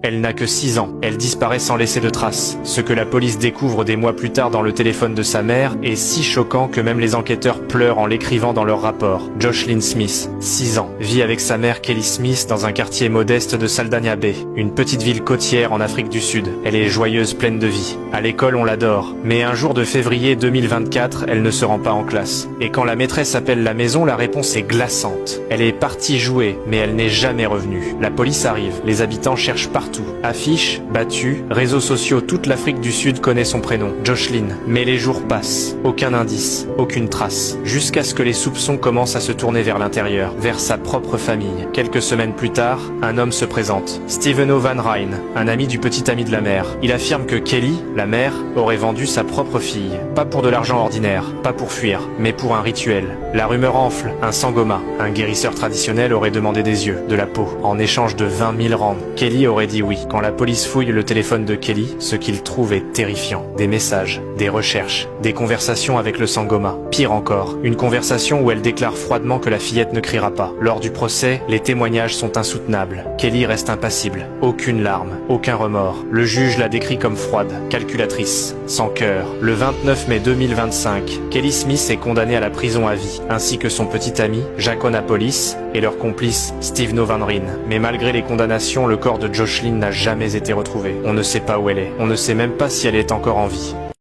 Elle n'a que 6 ans. Elle disparaît sans laisser de traces. Ce que la police découvre des mois plus tard dans le téléphone de sa mère est si choquant que même les enquêteurs pleurent en l'écrivant dans leur rapport. Jocelyn Smith, 6 ans, vit avec sa mère Kelly Smith dans un quartier modeste de Saldanha Bay, une petite ville côtière en Afrique du Sud. Elle est joyeuse, pleine de vie. À l'école, on l'adore. Mais un jour de février 2024, elle ne se rend pas en classe. Et quand la maîtresse appelle la maison, la réponse est glaçante. Elle est partie jouer, mais elle n'est jamais revenue. La police arrive. Les habitants cherchent partout. Affiches, battues, réseaux sociaux, toute l'Afrique du Sud connaît son prénom, Jocelyn. Mais les jours passent. Aucun indice, aucune trace. Jusqu'à ce que les soupçons commencent à se tourner vers l'intérieur, vers sa propre famille. Quelques semaines plus tard, un homme se présente. Steven O. Van Ryn, un ami du petit ami de la mère. Il affirme que Kelly, la mère, aurait vendu sa propre fille. Pas pour de l'argent ordinaire, pas pour fuir, mais pour un rituel. La rumeur enfle, un sangoma. Un guérisseur traditionnel aurait demandé des yeux, de la peau, en échange de 20 000 rands. Kelly aurait dit oui. Quand la police fouille le téléphone de Kelly, ce qu'il trouve est terrifiant. Des messages, des recherches, des conversations avec le sangoma. Pire encore, une conversation où elle déclare froidement que la fillette ne criera pas. Lors du procès, les témoignages sont insoutenables. Kelly reste impassible. Aucune larme, aucun remords. Le juge la décrit comme froide, calculatrice, sans cœur. Le 29 mai 2025, Kelly Smith est condamnée à la prison à vie, ainsi que son petit ami, Jack Onapolis, et leur complice, Steve No Van Ryn. Mais malgré les condamnations, le corps de Jocelyn n'a jamais été retrouvé. On ne sait pas où elle est. On ne sait même pas si elle est encore en vie.